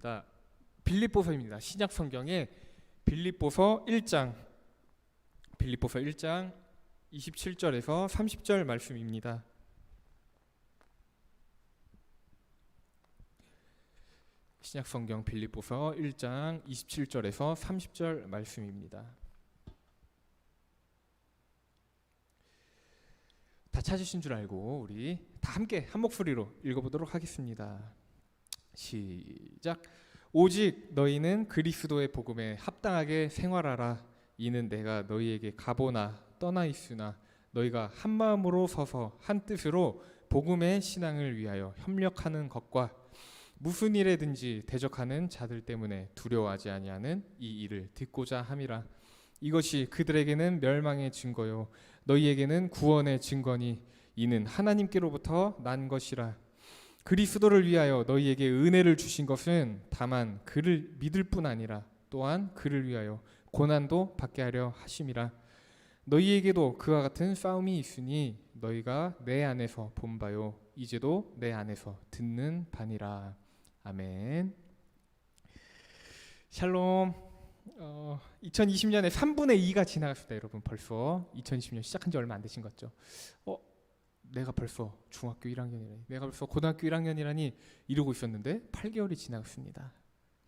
자, 빌립보서입니다. 신약 성경의 빌립보서 1장 27절에서 30절 말씀입니다. 신약 성경 빌립보서 1장 27절에서 30절 말씀입니다. 다 찾으신 줄 알고 우리 다 함께 한 목소리로 읽어보도록 하겠습니다. 시작. 오직 너희는 그리스도의 복음에 합당하게 생활하라. 이는 내가 너희에게 가보나 떠나 있으나 너희가 한 마음으로 서서 한 뜻으로 복음의 신앙을 위하여 협력하는 것과 무슨 일에든지 대적하는 자들 때문에 두려워하지 아니하는 이 일을 듣고자 함이라. 이것이 그들에게는 멸망의 증거요 너희에게는 구원의 증거니 이는 하나님께로부터 난 것이라. 그리스도를 위하여 너희에게 은혜를 주신 것은 다만 그를 믿을 뿐 아니라 또한 그를 위하여 고난도 받게 하려 하심이라. 너희에게도 그와 같은 싸움이 있으니 너희가 내 안에서 본 바요 이제도 내 안에서 듣는 바니라. 아멘. 샬롬. 2020년에 3분의 2가 지나갔습니다. 여러분 벌써 2020년 시작한 지 얼마 안 되신 것 같죠? 내가 벌써 중학교 1학년이라니, 내가 벌써 고등학교 1학년이라니 이러고 있었는데 8개월이 지나갔습니다.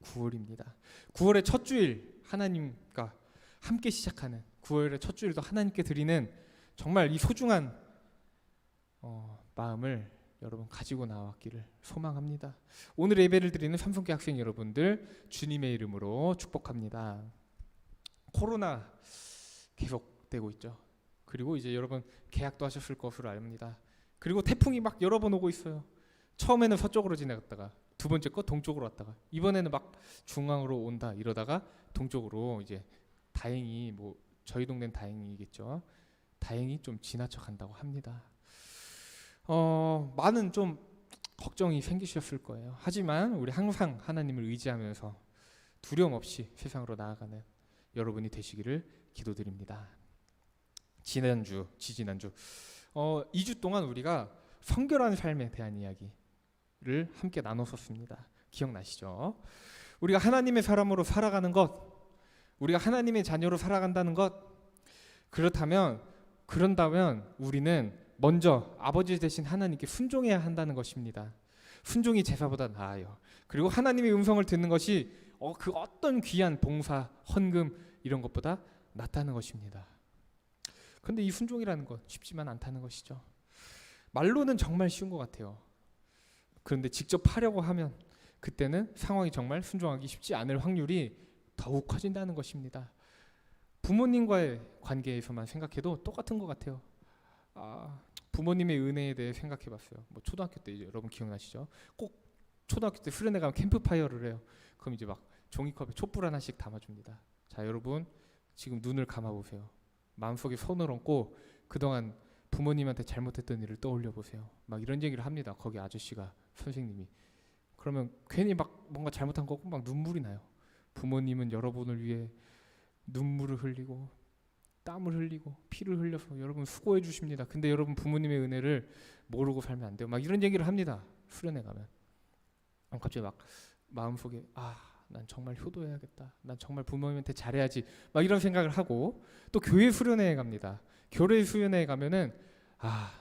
9월입니다. 9월의 첫 주일, 하나님과 함께 시작하는 9월의 첫 주일도 하나님께 드리는 정말 이 소중한 마음을 여러분 가지고 나왔기를 소망합니다. 오늘 예배를 드리는 삼성교 학생 여러분들 주님의 이름으로 축복합니다. 코로나 계속되고 있죠. 그리고 이제 여러분 계약도 하셨을 것으로 압니다. 그리고 태풍이 막 여러 번 오고 있어요. 처음에는 서쪽으로 지나갔다가 두 번째 거 동쪽으로 왔다가 이번에는 막 중앙으로 온다 이러다가 동쪽으로 이제 다행히 저희 동네는 다행이겠죠. 다행히 좀 지나쳐 간다고 합니다. 많은 좀 걱정이 생기셨을 거예요. 하지만 우리 항상 하나님을 의지하면서 두려움 없이 세상으로 나아가는 여러분이 되시기를 기도드립니다. 지지난주 2주 동안 우리가 성결한 삶에 대한 이야기를 함께 나눴었습니다. 기억나시죠? 우리가 하나님의 사람으로 살아가는 것, 우리가 하나님의 자녀로 살아간다는 것, 그런다면 우리는 먼저 아버지 되신 하나님께 순종해야 한다는 것입니다. 순종이 제사보다 나아요. 그리고 하나님의 음성을 듣는 것이 그 어떤 귀한 봉사, 헌금 이런 것보다 낫다는 것입니다. 근데 이 순종이라는 것 쉽지만 않다는 것이죠. 말로는 정말 쉬운 것 같아요. 그런데 직접 하려고 하면 그때는 상황이 정말 순종하기 쉽지 않을 확률이 더욱 커진다는 것입니다. 부모님과의 관계에서만 생각해도 똑같은 것 같아요. 부모님의 은혜에 대해 생각해봤어요. 초등학교 때 이제 여러분 기억나시죠? 꼭 초등학교 때 수련회 가면 캠프파이어를 해요. 그럼 이제 막 종이컵에 촛불 하나씩 담아줍니다. 자, 여러분 지금 눈을 감아보세요. 마음속에 손을 얹고 그동안 부모님한테 잘못했던 일을 떠올려 보세요. 막 이런 얘기를 합니다. 거기 아저씨가, 선생님이. 그러면 괜히 막 뭔가 잘못한 거고 막 눈물이 나요. 부모님은 여러분을 위해 눈물을 흘리고 땀을 흘리고 피를 흘려서 여러분 수고해 주십니다. 근데 여러분 부모님의 은혜를 모르고 살면 안 돼요. 막 이런 얘기를 합니다. 수련회 가면. 갑자기 막 마음속에 난 정말 효도해야겠다. 난 정말 부모님한테 잘해야지. 막 이런 생각을 하고 또 교회 수련회에 갑니다. 교회 수련회에 가면은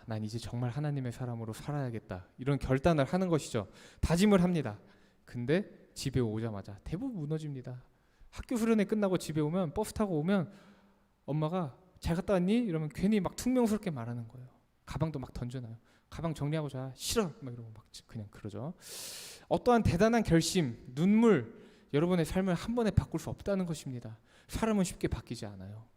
난 이제 정말 하나님의 사람으로 살아야겠다. 이런 결단을 하는 것이죠. 다짐을 합니다. 근데 집에 오자마자 대부분 무너집니다. 학교 수련회 끝나고 집에 오면 버스 타고 오면 엄마가 잘 갔다 왔니? 이러면 괜히 막 퉁명스럽게 말하는 거예요. 가방도 막 던져놔요. 가방 정리하고 자. 싫어. 막 이러고 막 그냥 그러죠. 어떠한 대단한 결심, 눈물 여러분의 삶을 한 번에 바꿀 수 없다는 것입니다. 사람은 쉽게 바뀌지 않아요.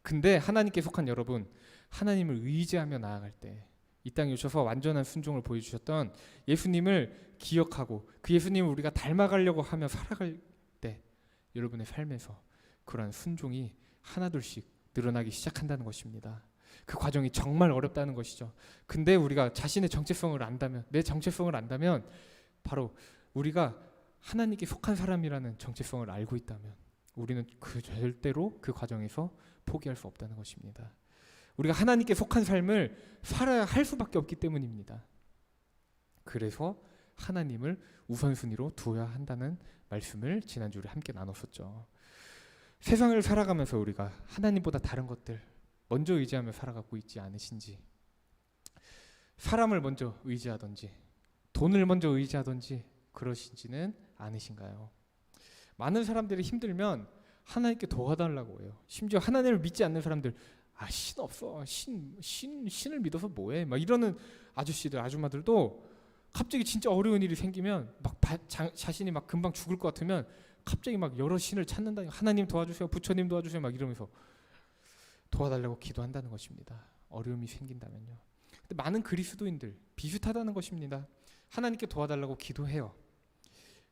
근데 하나님께 속한 여러분, 하나님을 의지하며 나아갈 때 이 땅에 오셔서 완전한 순종을 보여주셨던 예수님을 기억하고 그 예수님을 우리가 닮아가려고 하며 살아갈 때 여러분의 삶에서 그러한 순종이 하나둘씩 늘어나기 시작한다는 것입니다. 그 과정이 정말 어렵다는 것이죠. 근데 우리가 자신의 정체성을 안다면, 내 정체성을 안다면 바로 우리가 하나님께 속한 사람이라는 정체성을 알고 있다면 우리는 절대로 그 과정에서 포기할 수 없다는 것입니다. 우리가 하나님께 속한 삶을 살아야 할 수밖에 없기 때문입니다. 그래서 하나님을 우선순위로 두어야 한다는 말씀을 지난주에 함께 나눴었죠. 세상을 살아가면서 우리가 하나님보다 다른 것들 먼저 의지하며 살아가고 있지 않으신지, 사람을 먼저 의지하든지 돈을 먼저 의지하든지 그러신지는 않으신가요? 많은 사람들이 힘들면 하나님께 도와달라고 해요. 심지어 하나님을 믿지 않는 사람들, 신 없어, 신을 믿어서 뭐해, 막 이러는 아저씨들 아줌마들도 갑자기 진짜 어려운 일이 생기면 막 자신이 막 금방 죽을 것 같으면 갑자기 막 여러 신을 찾는다. 하나님 도와주세요, 부처님 도와주세요, 막 이러면서 도와달라고 기도한다는 것입니다. 어려움이 생긴다면요. 근데 많은 그리스도인들 비슷하다는 것입니다. 하나님께 도와달라고 기도해요.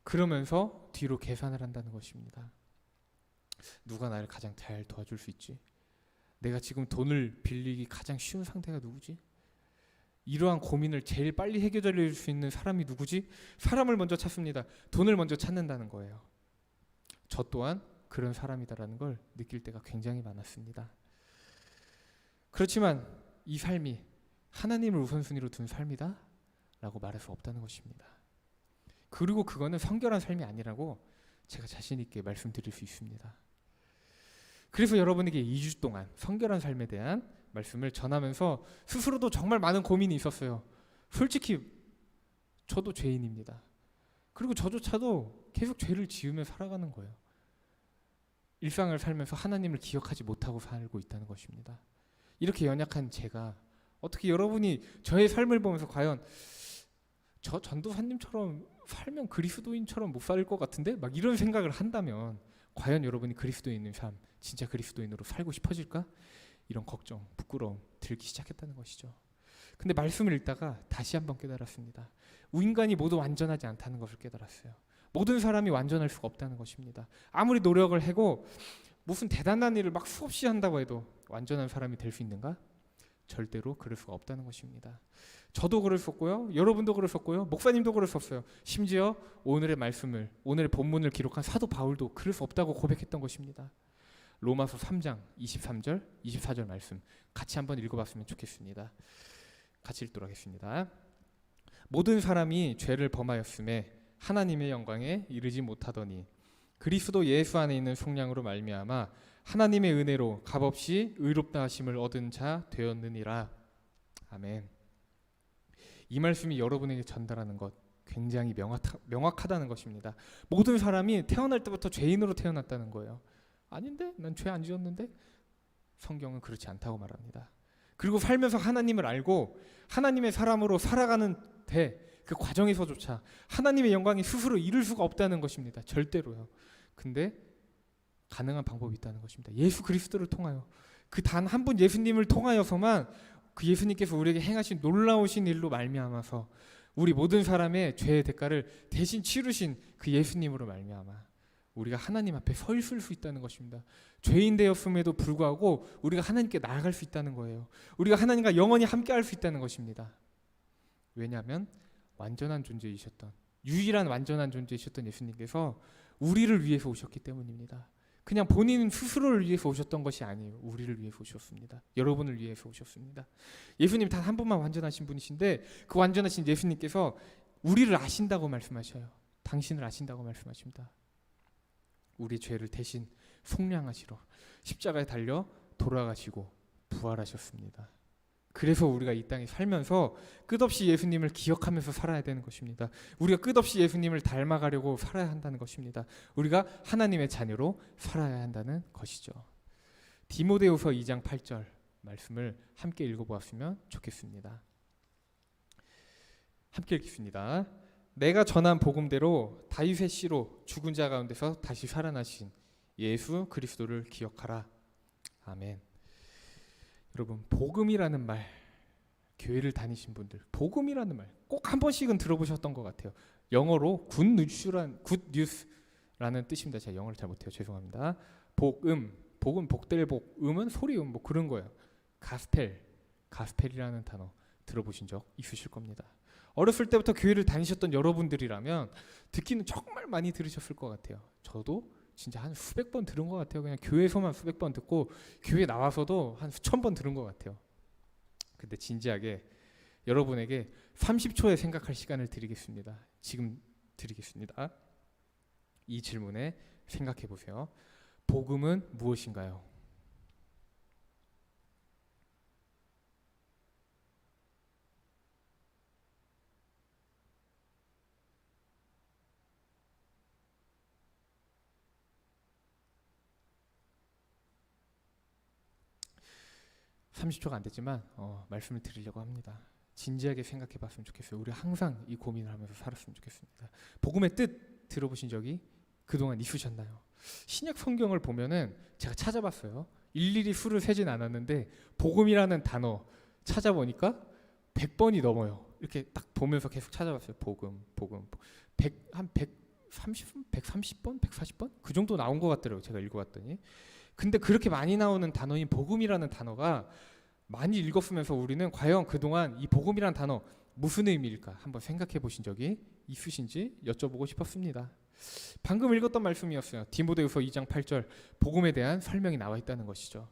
그러면서 뒤로 계산을 한다는 것입니다. 누가 나를 가장 잘 도와줄 수 있지? 내가 지금 돈을 빌리기 가장 쉬운 상태가 누구지? 이러한 고민을 제일 빨리 해결해 줄 수 있는 사람이 누구지? 사람을 먼저 찾습니다. 돈을 먼저 찾는다는 거예요. 저 또한 그런 사람이다라는 걸 느낄 때가 굉장히 많았습니다. 그렇지만 이 삶이 하나님을 우선순위로 둔 삶이다? 라고 말할 수 없다는 것입니다. 그리고 그거는 성결한 삶이 아니라고 제가 자신 있게 말씀드릴 수 있습니다. 그래서 여러분에게 2주 동안 성결한 삶에 대한 말씀을 전하면서 스스로도 정말 많은 고민이 있었어요. 솔직히 저도 죄인입니다. 그리고 저조차도 계속 죄를 지으며 살아가는 거예요. 일상을 살면서 하나님을 기억하지 못하고 살고 있다는 것입니다. 이렇게 연약한 제가 어떻게 여러분이 저의 삶을 보면서 과연 저 전도사님처럼 살면 그리스도인처럼 못 살 것 같은데? 막 이런 생각을 한다면 과연 여러분이 그리스도인의 삶, 진짜 그리스도인으로 살고 싶어질까? 이런 걱정, 부끄러움 들기 시작했다는 것이죠. 근데 말씀을 읽다가 다시 한번 깨달았습니다. 인간이 모두 완전하지 않다는 것을 깨달았어요. 모든 사람이 완전할 수가 없다는 것입니다. 아무리 노력을 하고 무슨 대단한 일을 막 수없이 한다고 해도 완전한 사람이 될 수 있는가? 절대로 그럴 수가 없다는 것입니다. 저도 그랬었고요. 여러분도 그랬었고요. 목사님도 그랬었어요. 심지어 오늘의 말씀을, 오늘의 본문을 기록한 사도 바울도 그럴 수 없다고 고백했던 것입니다. 로마서 3장 23절, 24절 말씀 같이 한번 읽어봤으면 좋겠습니다. 같이 읽도록 하겠습니다. 모든 사람이 죄를 범하였음에 하나님의 영광에 이르지 못하더니 그리스도 예수 안에 있는 속량으로 말미암아 하나님의 은혜로 값없이 의롭다 하심을 얻은 자 되었느니라. 아멘. 이 말씀이 여러분에게 전달하는 것 굉장히 명확하다는 것입니다. 모든 사람이 태어날 때부터 죄인으로 태어났다는 거예요. 아닌데? 난 죄 안 지었는데? 성경은 그렇지 않다고 말합니다. 그리고 살면서 하나님을 알고 하나님의 사람으로 살아가는 그 과정에서조차 하나님의 영광이 스스로 이룰 수가 없다는 것입니다. 절대로요. 근데 가능한 방법이 있다는 것입니다. 예수 그리스도를 통하여, 그 단 한 분 예수님을 통하여서만 그 예수님께서 우리에게 행하신 놀라우신 일로 말미암아서 우리 모든 사람의 죄의 대가를 대신 치르신 그 예수님으로 말미암아 우리가 하나님 앞에 서 있을 수 있다는 것입니다. 죄인 되었음에도 불구하고 우리가 하나님께 나아갈 수 있다는 거예요. 우리가 하나님과 영원히 함께 할 수 있다는 것입니다. 왜냐하면 완전한 존재이셨던, 유일한 완전한 존재이셨던 예수님께서 우리를 위해서 오셨기 때문입니다. 그냥 본인 스스로를 위해서 오셨던 것이 아니에요. 우리를 위해서 오셨습니다. 여러분을 위해서 오셨습니다. 예수님 단 한 분만 완전하신 분이신데 그 완전하신 예수님께서 우리를 아신다고 말씀하셔요. 당신을 아신다고 말씀하십니다. 우리 죄를 대신 속량하시러 십자가에 달려 돌아가시고 부활하셨습니다. 그래서 우리가 이 땅에 살면서 끝없이 예수님을 기억하면서 살아야 되는 것입니다. 우리가 끝없이 예수님을 닮아가려고 살아야 한다는 것입니다. 우리가 하나님의 자녀로 살아야 한다는 것이죠. 디모데후서 2장 8절 말씀을 함께 읽어보았으면 좋겠습니다. 함께 읽겠습니다. 내가 전한 복음대로 다윗의 씨로 죽은 자 가운데서 다시 살아나신 예수 그리스도를 기억하라. 아멘. 여러분, 복음이라는 말, 교회를 다니신 분들 복음이라는 말 꼭 한 번씩은 들어보셨던 것 같아요. 영어로 굿 뉴스라는 뜻입니다. 제가 영어를 잘 못해요. 죄송합니다. 복음, 복은 복될 복, 음은 소리음, 뭐 그런 거예요. 가스펠이라는 단어 들어보신 적 있으실 겁니다. 어렸을 때부터 교회를 다니셨던 여러분들이라면 듣기는 정말 많이 들으셨을 것 같아요. 저도 진짜 한 수백 번 들은 것 같아요. 그냥 교회에서만 수백 번 듣고 교회 나와서도 한 수천 번 들은 것 같아요. 근데 진지하게 여러분에게 30초의 생각할 시간을 드리겠습니다. 지금 드리겠습니다. 이 질문에 생각해 보세요. 복음은 무엇인가요? 30초가 안 됐지만 말씀을 드리려고 합니다. 진지하게 생각해 봤으면 좋겠어요. 우리 항상 이 고민을 하면서 살았으면 좋겠습니다. 복음의 뜻 들어보신 적이 그동안 있으셨나요? 신약 성경을 보면은 제가 찾아봤어요. 일일이 수를 세진 않았는데 복음이라는 단어 찾아보니까 100번이 넘어요. 이렇게 딱 보면서 계속 찾아봤어요. 복음. 한 130번, 140번? 그 정도 나온 것 같더라고요. 제가 읽어봤더니. 근데 그렇게 많이 나오는 단어인 복음이라는 단어가 많이 읽었으면서 우리는 과연 그동안 이 복음이라는 단어 무슨 의미일까 한번 생각해 보신 적이 있으신지 여쭤보고 싶었습니다. 방금 읽었던 말씀이었어요. 디모데후서 2장 8절 복음에 대한 설명이 나와 있다는 것이죠.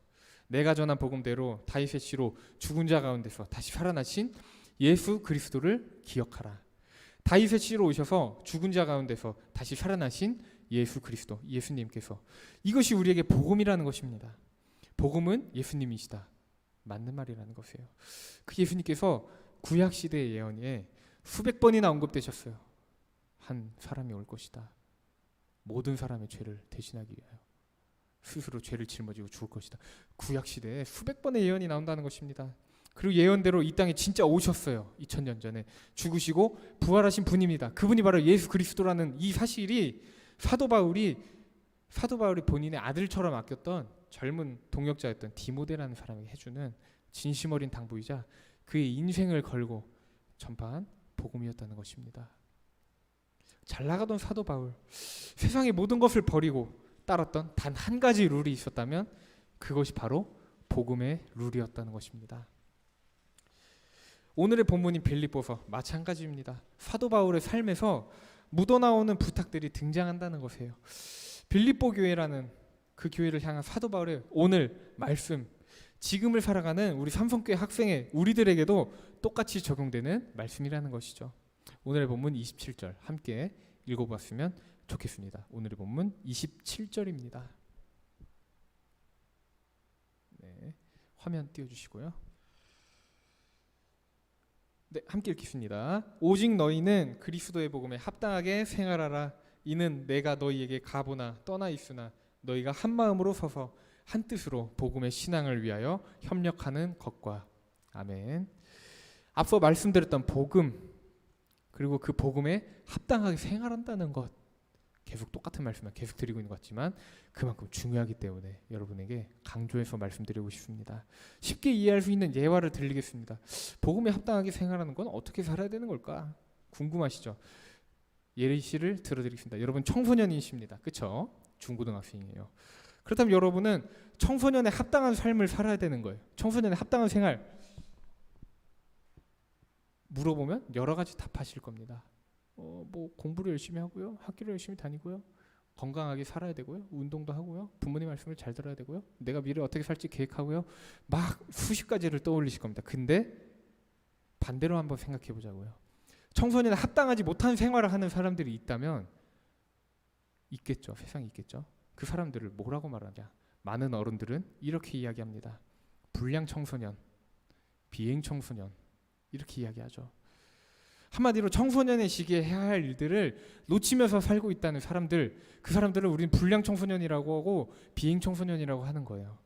내가 전한 복음대로 다윗의 씨로 죽은 자 가운데서 다시 살아나신 예수 그리스도를 기억하라. 다윗의 씨로 오셔서 죽은 자 가운데서 다시 살아나신 예수 그리스도, 예수님께서, 이것이 우리에게 복음이라는 것입니다. 복음은 예수님이시다. 맞는 말이라는 것이에요. 그 예수님께서 구약 시대의 예언에 수백 번이나 언급되셨어요. 한 사람이 올 것이다. 모든 사람의 죄를 대신하기 위하여 스스로 죄를 짊어지고 죽을 것이다. 구약 시대에 수백 번의 예언이 나온다는 것입니다. 그리고 예언대로 이 땅에 진짜 오셨어요. 2000년 전에 죽으시고 부활하신 분입니다. 그분이 바로 예수 그리스도라는 이 사실이 사도 바울이 본인의 아들처럼 아꼈던 젊은 동역자였던 디모데라는 사람에게 해주는 진심 어린 당부이자 그의 인생을 걸고 전파한 복음이었다는 것입니다. 잘 나가던 사도 바울, 세상의 모든 것을 버리고 따랐던 단 한 가지 룰이 있었다면 그것이 바로 복음의 룰이었다는 것입니다. 오늘의 본문인 빌립보서 마찬가지입니다. 사도 바울의 삶에서 묻어나오는 부탁들이 등장한다는 것이에요. 빌립보 교회라는 그 교회를 향한 사도 바울의 오늘 말씀, 지금을 살아가는 우리 삼성교회 학생의 우리들에게도 똑같이 적용되는 말씀이라는 것이죠. 오늘의 본문 27절 함께 읽어봤으면 좋겠습니다. 오늘의 본문 27절입니다. 네, 화면 띄워주시고요. 네, 함께 읽겠습니다. 오직 너희는 그리스도의 복음에 합당하게 생활하라. 이는 내가 너희에게 가보나 떠나 있으나 너희가 한 마음으로 서서 한 뜻으로 복음의 신앙을 위하여 협력하는 것과. 아멘. 앞서 말씀드렸던 복음, 그리고 그 복음에 합당하게 생활한다는 것, 계속 똑같은 말씀을 계속 드리고 있는 것 같지만 그만큼 중요하기 때문에 여러분에게 강조해서 말씀드리고 싶습니다. 쉽게 이해할 수 있는 예화를 들리겠습니다. 복음에 합당하게 생활하는 건 어떻게 살아야 되는 걸까? 궁금하시죠? 예시를 들어드리겠습니다. 여러분 청소년이십니다. 그렇죠? 중고등학생이에요. 그렇다면 여러분은 청소년에 합당한 삶을 살아야 되는 거예요. 청소년에 합당한 생활 물어보면 여러 가지 답하실 겁니다. 뭐 공부를 열심히 하고요, 학교를 열심히 다니고요, 건강하게 살아야 되고요, 운동도 하고요, 부모님 말씀을 잘 들어야 되고요, 내가 미래 어떻게 살지 계획하고요, 막 수십 가지를 떠올리실 겁니다. 근데 반대로 한번 생각해 보자고요. 청소년에 합당하지 못한 생활을 하는 사람들이 있다면 있겠죠. 세상에 있겠죠. 그 사람들을 뭐라고 말하냐? 많은 어른들은 이렇게 이야기합니다. 불량 청소년, 비행 청소년, 이렇게 이야기하죠. 한마디로 청소년의 시기에 해야 할 일들을 놓치면서 살고 있다는 사람들, 그 사람들을 우리는 불량 청소년이라고 하고 비행 청소년이라고 하는 거예요.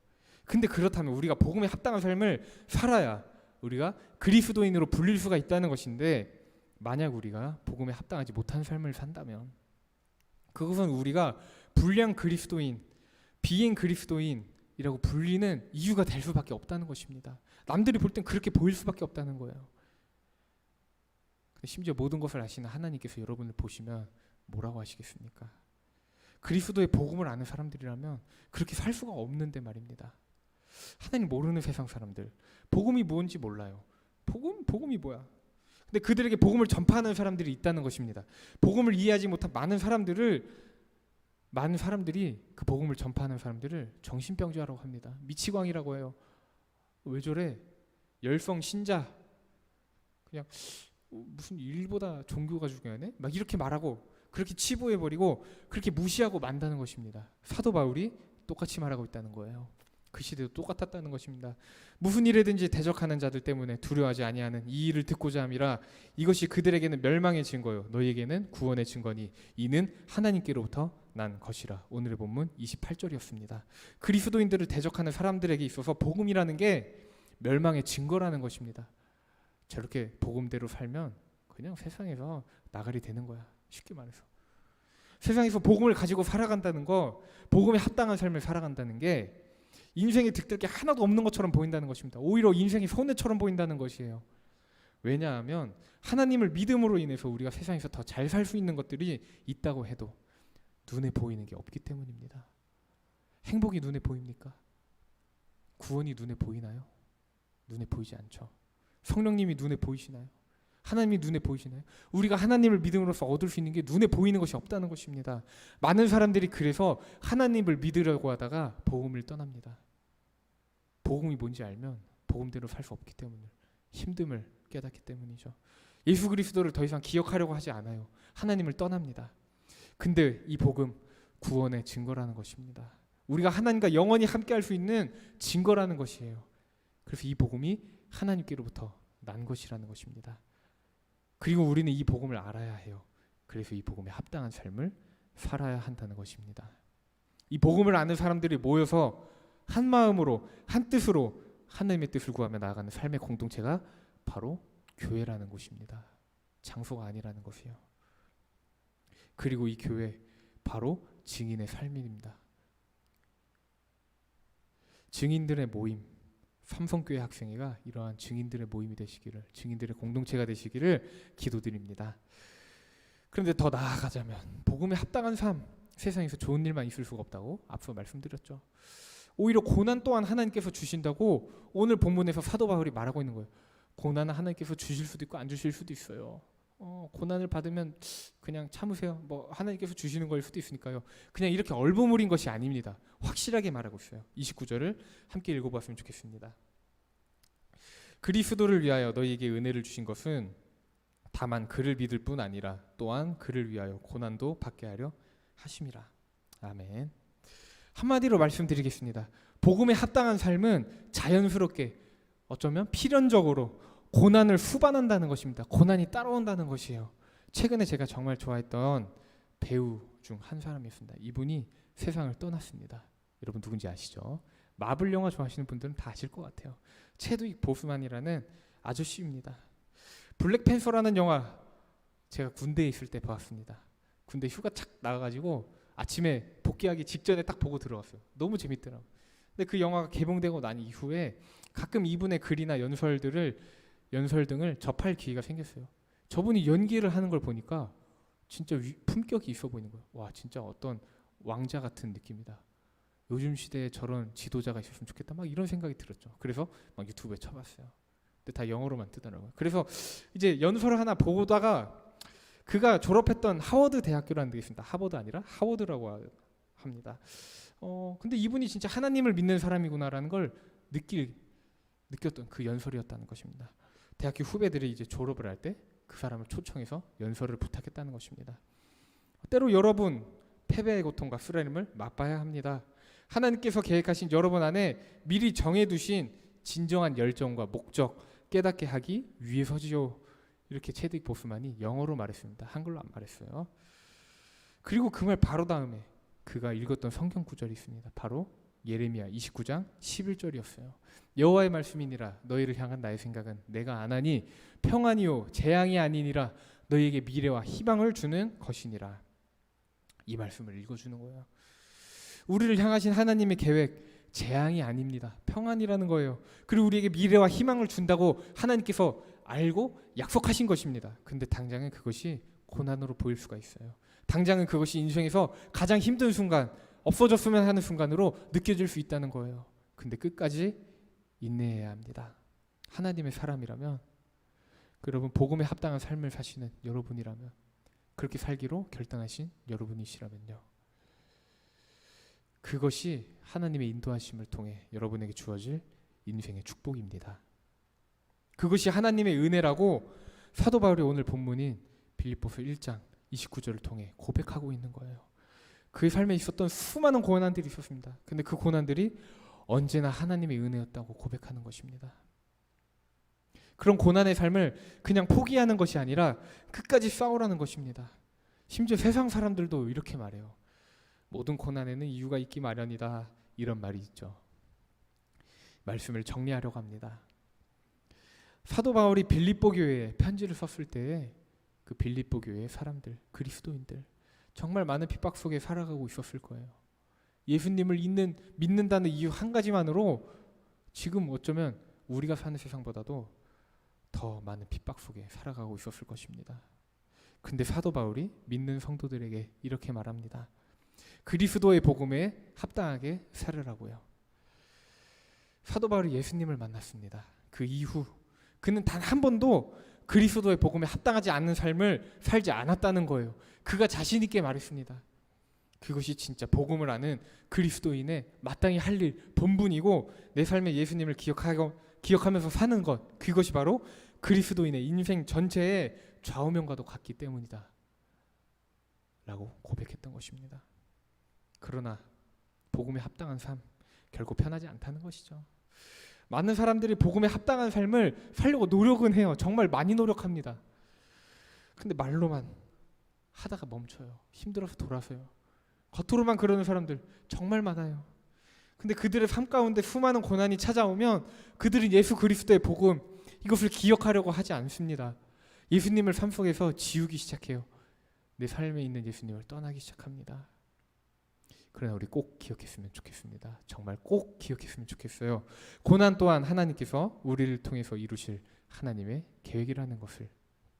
근데 그렇다면 우리가 복음에 합당한 삶을 살아야 우리가 그리스도인으로 불릴 수가 있다는 것인데, 만약 우리가 복음에 합당하지 못한 삶을 산다면 그것은 우리가 불량 그리스도인, 비행 그리스도인이라고 불리는 이유가 될 수밖에 없다는 것입니다. 남들이 볼 땐 그렇게 보일 수밖에 없다는 거예요. 심지어 모든 것을 아시는 하나님께서 여러분을 보시면 뭐라고 하시겠습니까? 그리스도의 복음을 아는 사람들이라면 그렇게 살 수가 없는데 말입니다. 하나님 모르는 세상 사람들, 복음이 뭔지 몰라요. 복음이 뭐야? 근데 그들에게 복음을 전파하는 사람들이 있다는 것입니다. 복음을 이해하지 못한 많은 사람들이 그 복음을 전파하는 사람들을 정신병자라고 합니다. 미치광이라고 해요. 왜 저래? 열성 신자, 그냥 무슨 일보다 종교가 중요하네? 막 이렇게 말하고 그렇게 치부해버리고 그렇게 무시하고 만다는 것입니다. 사도 바울이 똑같이 말하고 있다는 거예요. 그 시대도 똑같았다는 것입니다. 무슨 일에든지 대적하는 자들 때문에 두려워하지 아니하는 이 일을 듣고자 함이라. 이것이 그들에게는 멸망의 증거요 너희에게는 구원의 증거니 이는 하나님께로부터 난 것이라. 오늘의 본문 28절이었습니다. 그리스도인들을 대적하는 사람들에게 있어서 복음이라는 게 멸망의 증거라는 것입니다. 저렇게 복음대로 살면 그냥 세상에서 나가리 되는 거야. 쉽게 말해서 세상에서 복음을 가지고 살아간다는 거, 복음에 합당한 삶을 살아간다는 게 인생에 득될 게 하나도 없는 것처럼 보인다는 것입니다. 오히려 인생이 손해처럼 보인다는 것이에요. 왜냐하면 하나님을 믿음으로 인해서 우리가 세상에서 더 잘 살 수 있는 것들이 있다고 해도 눈에 보이는 게 없기 때문입니다. 행복이 눈에 보입니까? 구원이 눈에 보이나요? 눈에 보이지 않죠. 성령님이 눈에 보이시나요? 하나님이 눈에 보이시나요? 우리가 하나님을 믿음으로써 얻을 수 있는 게 눈에 보이는 것이 없다는 것입니다. 많은 사람들이 그래서 하나님을 믿으려고 하다가 복음을 떠납니다. 복음이 뭔지 알면 복음대로 살 수 없기 때문에 힘듦을 깨닫기 때문이죠. 예수 그리스도를 더 이상 기억하려고 하지 않아요. 하나님을 떠납니다. 근데 이 복음 구원의 증거라는 것입니다. 우리가 하나님과 영원히 함께 할 수 있는 증거라는 것이에요. 그래서 이 복음이 하나님께로부터 난 것이라는 것입니다. 그리고 우리는 이 복음을 알아야 해요. 그래서 이 복음에 합당한 삶을 살아야 한다는 것입니다. 이 복음을 아는 사람들이 모여서 한 마음으로 한 뜻으로 하나님의 뜻을 구하며 나아가는 삶의 공동체가 바로 교회라는 곳입니다. 장소가 아니라는 것이요. 그리고 이 교회 바로 증인의 삶입니다. 증인들의 모임, 삼성교회 학생회가 이러한 증인들의 모임이 되시기를, 증인들의 공동체가 되시기를 기도드립니다. 그런데 더 나아가자면 복음에 합당한 삶, 세상에서 좋은 일만 있을 수가 없다고 앞서 말씀드렸죠. 오히려 고난 또한 하나님께서 주신다고 오늘 본문에서 사도 바울이 말하고 있는 거예요. 고난은 하나님께서 주실 수도 있고 안 주실 수도 있어요. 고난을 받으면 그냥 참으세요. 뭐 하나님께서 주시는 걸 수도 있으니까요. 그냥 이렇게 얼버무린 것이 아닙니다. 확실하게 말하고 있어요. 29절을 함께 읽어봤으면 좋겠습니다. 그리스도를 위하여 너희에게 은혜를 주신 것은 다만 그를 믿을 뿐 아니라 또한 그를 위하여 고난도 받게 하려 하심이라. 아멘. 한마디로 말씀드리겠습니다. 복음에 합당한 삶은 자연스럽게 어쩌면 필연적으로 고난을 수반한다는 것입니다. 고난이 따라온다는 것이에요. 최근에 제가 정말 좋아했던 배우 중 한 사람이었습니다. 이분이 세상을 떠났습니다. 여러분 누군지 아시죠? 마블 영화 좋아하시는 분들은 다 아실 것 같아요. 체드윅 보스만이라는 아저씨입니다. 블랙팬서라는 영화 제가 군대에 있을 때 봤습니다. 군대 휴가 착 나가가지고 아침에 복귀하기 직전에 딱 보고 들어왔어요. 너무 재밌더라고요. 근데 그 영화가 개봉되고 난 이후에 가끔 이분의 글이나 연설 등을 접할 기회가 생겼어요. 저분이 연기를 하는 걸 보니까 진짜 품격이 있어 보이는 거예요. 와, 진짜 어떤 왕자 같은 느낌이다. 요즘 시대에 저런 지도자가 있었으면 좋겠다. 막 이런 생각이 들었죠. 그래서 막 유튜브에 쳐봤어요. 근데 다 영어로만 뜨더라고요. 그래서 이제 연설을 하나 보다가 그가 졸업했던 하워드 대학교라는 데 있습니다. 하버드 아니라 하워드라고 합니다. 근데 이분이 진짜 하나님을 믿는 사람이구나라는 걸 느꼈던 그 연설이었다는 것입니다. 대학교 후배들이 이제 졸업을 할 때 그 사람을 초청해서 연설을 부탁했다는 것입니다. 때로 여러분 패배의 고통과 쓰라림을 맛봐야 합니다. 하나님께서 계획하신 여러분 안에 미리 정해두신 진정한 열정과 목적 깨닫게 하기 위해서지요. 이렇게 체드윅 보스만이 영어로 말했습니다. 한글로 안 말했어요. 그리고 그 말 바로 다음에 그가 읽었던 성경 구절이 있습니다. 바로 예레미야 29장 11절이었어요. 여호와의 말씀이니라 너희를 향한 나의 생각은 내가 안 하니 평안이요 재앙이 아니니라 너희에게 미래와 희망을 주는 것이니라. 이 말씀을 읽어주는 거예요. 우리를 향하신 하나님의 계획 재앙이 아닙니다. 평안이라는 거예요. 그리고 우리에게 미래와 희망을 준다고 하나님께서 알고 약속하신 것입니다. 근데 당장은 그것이 고난으로 보일 수가 있어요. 당장은 그것이 인생에서 가장 힘든 순간, 없어졌으면 하는 순간으로 느껴질 수 있다는 거예요. 근데 끝까지 인내해야 합니다. 하나님의 사람이라면, 여러분 복음에 합당한 삶을 사시는 여러분이라면, 그렇게 살기로 결단하신 여러분이시라면요, 그것이 하나님의 인도하심을 통해 여러분에게 주어질 인생의 축복입니다. 그것이 하나님의 은혜라고 사도 바울이 오늘 본문인 빌립보서 1장 29절을 통해 고백하고 있는 거예요. 그의 삶에 있었던 수많은 고난들이 있었습니다. 근데 그 고난들이 언제나 하나님의 은혜였다고 고백하는 것입니다. 그런 고난의 삶을 그냥 포기하는 것이 아니라 끝까지 싸우라는 것입니다. 심지어 세상 사람들도 이렇게 말해요. 모든 고난에는 이유가 있기 마련이다. 이런 말이 있죠. 말씀을 정리하려고 합니다. 사도 바울이 빌립보 교회에 편지를 썼을 때에 그 빌립보 교회의 사람들, 그리스도인들 정말 많은 핍박 속에 살아가고 있었을 거예요. 예수님을 믿는다는 이유 한 가지만으로 지금 어쩌면 우리가 사는 세상보다도 더 많은 핍박 속에 살아가고 있었을 것입니다. 근데 사도 바울이 믿는 성도들에게 이렇게 말합니다. 그리스도의 복음에 합당하게 살으라고요. 사도 바울이 예수님을 만났습니다. 그 이후 그는 단 한 번도 그리스도의 복음에 합당하지 않는 삶을 살지 않았다는 거예요. 그가 자신 있게 말했습니다. 그것이 진짜 복음을 아는 그리스도인의 마땅히 할 일, 본분이고 내 삶에 예수님을 기억하면서 사는 것, 그것이 바로 그리스도인의 인생 전체의 좌우명과도 같기 때문이다 라고 고백했던 것입니다. 그러나 복음에 합당한 삶 결코 편하지 않다는 것이죠. 많은 사람들이 복음에 합당한 삶을 살려고 노력은 해요. 정말 많이 노력합니다. 근데 말로만 하다가 멈춰요. 힘들어서 돌아서요. 겉으로만 그러는 사람들 정말 많아요. 근데 그들의 삶 가운데 수많은 고난이 찾아오면 그들은 예수 그리스도의 복음 이것을 기억하려고 하지 않습니다. 예수님을 삶 속에서 지우기 시작해요. 내 삶에 있는 예수님을 떠나기 시작합니다. 그러나 우리 꼭 기억했으면 좋겠습니다. 정말 꼭 기억했으면 좋겠어요. 고난 또한 하나님께서 우리를 통해서 이루실 하나님의 계획이라는 것을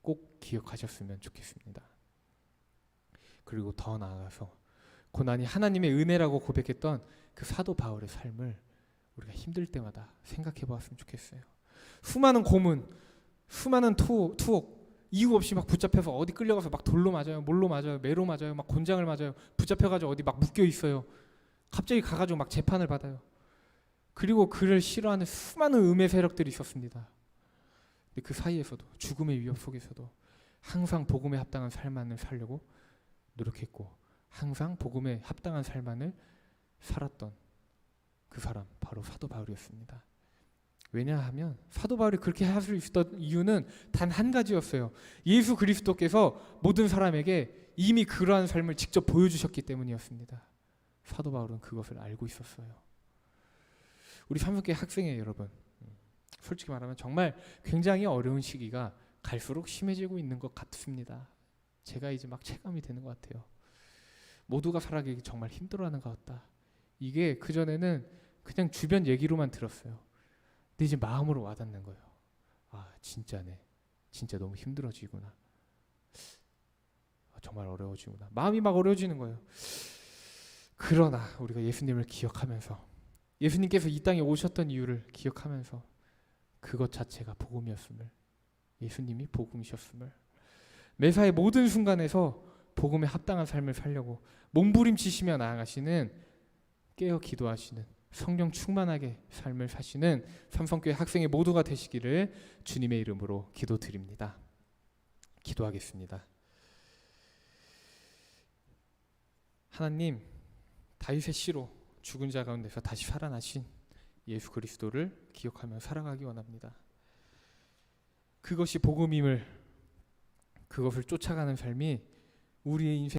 꼭 기억하셨으면 좋겠습니다. 그리고 더 나아가서 고난이 하나님의 은혜라고 고백했던 그 사도 바울의 삶을 우리가 힘들 때마다 생각해 보았으면 좋겠어요. 수많은 고문, 수많은 투옥 이유 없이 막 붙잡혀서 어디 끌려가서 막 돌로 맞아요, 몰로 맞아요, 매로 맞아요, 막 곤장을 맞아요. 붙잡혀가지고 어디 막 묶여 있어요. 갑자기 가가지고 막 재판을 받아요. 그리고 그를 싫어하는 수많은 음의 세력들이 있었습니다. 근데 그 사이에서도 죽음의 위협 속에서도 항상 복음에 합당한 삶만을 살려고 노력했고 항상 복음에 합당한 삶만을 살았던 그 사람 바로 사도 바울이었습니다. 왜냐하면 사도 바울이 그렇게 할 수 있었던 이유는 단 한 가지였어요. 예수 그리스도께서 모든 사람에게 이미 그러한 삶을 직접 보여주셨기 때문이었습니다. 사도 바울은 그것을 알고 있었어요. 우리 삼성교회 학생의 여러분, 솔직히 말하면 정말 굉장히 어려운 시기가 갈수록 심해지고 있는 것 같습니다. 제가 이제 막 체감이 되는 것 같아요. 모두가 살아가기 정말 힘들어하는 것 같다. 이게 그전에는 그냥 주변 얘기로만 들었어요. 근데 이제 마음으로 와닿는 거예요. 아, 진짜네. 진짜 너무 힘들어지구나. 정말 어려워지구나. 마음이 막 어려워지는 거예요. 그러나 우리가 예수님을 기억하면서 예수님께서 이 땅에 오셨던 이유를 기억하면서 그것 자체가 복음이었음을, 예수님이 복음이셨음을, 매사의 모든 순간에서 복음에 합당한 삶을 살려고 몸부림치시며 나아가시는, 깨어 기도하시는, 성령 충만하게 삶을 사시는 삼성교회 학생의 모두가 되시기를 주님의 이름으로 기도드립니다. 기도하겠습니다. 하나님, 다윗의 씨로 죽은 자 가운데서 다시 살아나신 예수 그리스도를 기억하며 살아가기 원합니다. 그것이 복음임을, 그것을 쫓아가는 삶이 우리의 인생